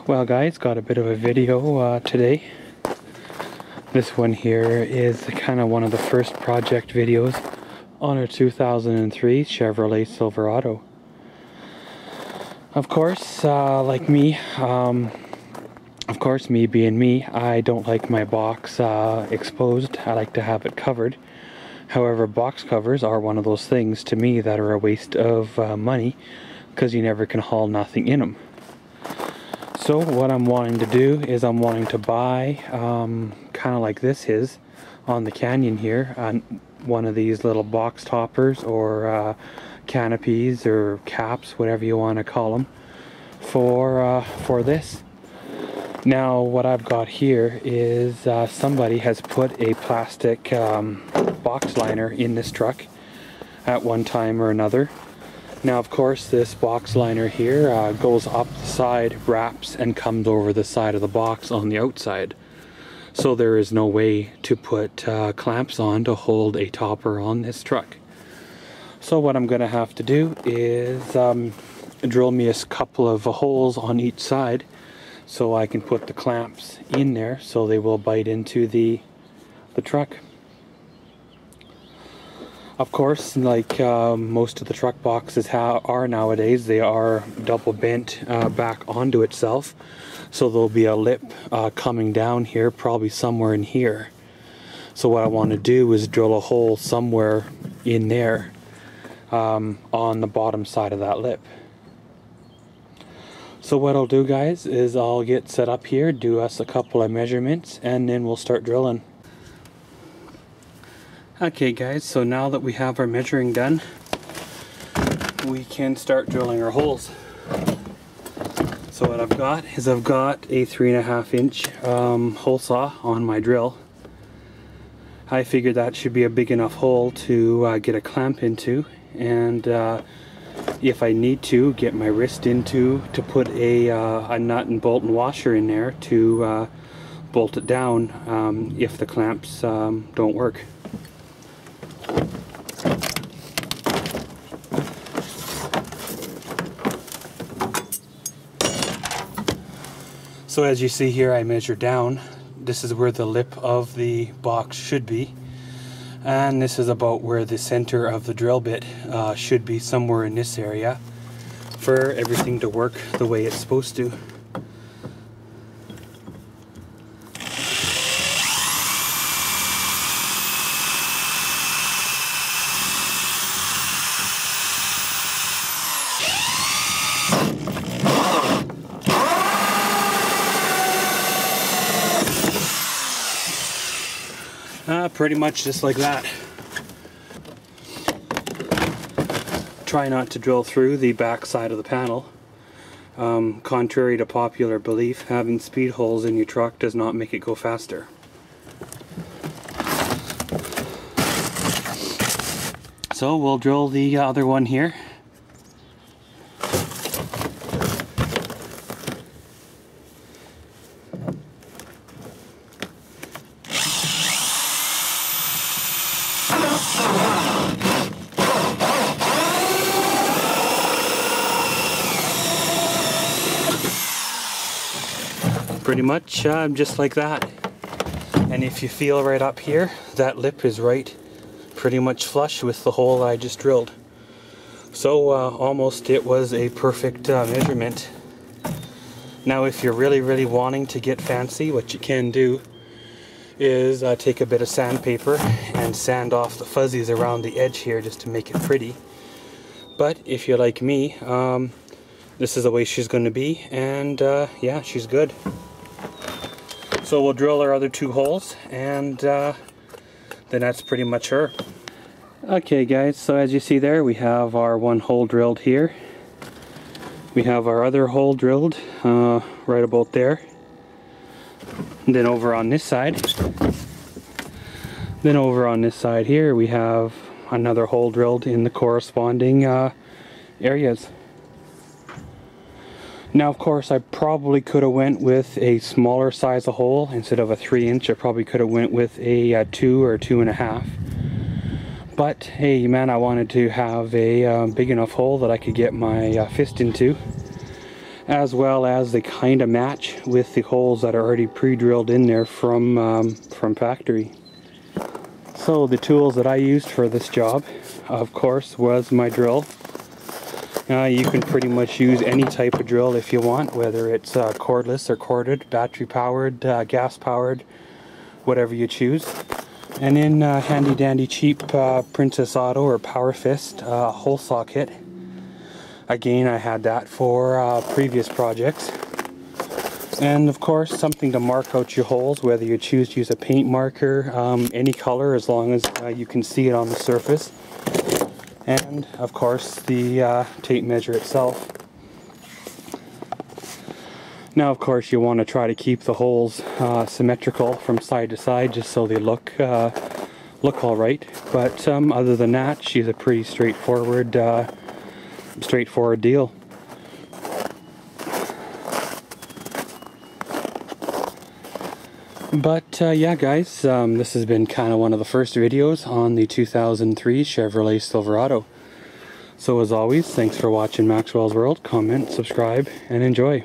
Well guys, got a bit of a video today. This one here is kind of one of the first project videos on our 2003 Chevrolet Silverado. Of course, like me, me being me, I don't like my box exposed. I like to have it covered. However, box covers are one of those things to me that are a waste of money because you never can haul nothing in them. So what I'm wanting to do is I'm wanting to buy, kind of like this is on the Canyon here, one of these little box toppers or canopies or caps, whatever you want to call them, for this. Now what I've got here is somebody has put a plastic box liner in this truck at one time or another. Now of course this box liner here goes up the side, wraps, and comes over the side of the box on the outside. So there is no way to put clamps on to hold a topper on this truck. So what I'm going to have to do is drill me a couple of holes on each side so I can put the clamps in there so they will bite into the truck. Of course, like most of the truck boxes are nowadays, they are double bent back onto itself. So there'll be a lip coming down here, probably somewhere in here. So what I want to do is drill a hole somewhere in there on the bottom side of that lip. So what I'll do, guys, is I'll get set up here, do us a couple of measurements, and then we'll start drilling. Okay guys, so now that we have our measuring done, we can start drilling our holes. So what I've got is I've got a 3.5 inch hole saw on my drill. I figured that should be a big enough hole to get a clamp into, and if I need to, get my wrist into to put a nut and bolt and washer in there to bolt it down if the clamps don't work. So as you see here, I measure down. This is where the lip of the box should be, and this is about where the center of the drill bit should be, somewhere in this area, for everything to work the way it's supposed to. Pretty much just like that. Try not to drill through the back side of the panel. Contrary to popular belief, having speed holes in your truck does not make it go faster. So we'll drill the other one here. Pretty much just like that. And if you feel right up here, that lip is right pretty much flush with the hole I just drilled. So almost it was a perfect measurement. Now if you're really wanting to get fancy, what you can do is take a bit of sandpaper and sand off the fuzzies around the edge here just to make it pretty. But if you're like me, this is the way she's going to be, and yeah, she's good. So we'll drill our other two holes, and then that's pretty much her. Okay guys, so as you see there, we have our one hole drilled here. We have our other hole drilled right about there. And then over on this side, here, we have another hole drilled in the corresponding areas. Now of course I probably could have went with a smaller size of hole. Instead of a 3 inch, I probably could have went with a 2 or 2.5. But hey man, I wanted to have a big enough hole that I could get my fist into. as well as they kind of match with the holes that are already pre-drilled in there from factory. So the tools that I used for this job, of course, was my drill. You can pretty much use any type of drill if you want, whether it's cordless or corded, battery powered, gas powered, whatever you choose. And in handy dandy cheap Princess Auto or Power Fist hole saw kit. Again, I had that for previous projects. And of course, something to mark out your holes, whether you choose to use a paint marker, any color, as long as you can see it on the surface. And of course, the tape measure itself. Now, of course, you want to try to keep the holes symmetrical from side to side, just so they look all right. But other than that, she's a pretty straightforward deal. But yeah, guys, this has been kind of one of the first videos on the 2003 Chevrolet Silverado. So as always, thanks for watching Maxwell's World. Comment, subscribe, and enjoy.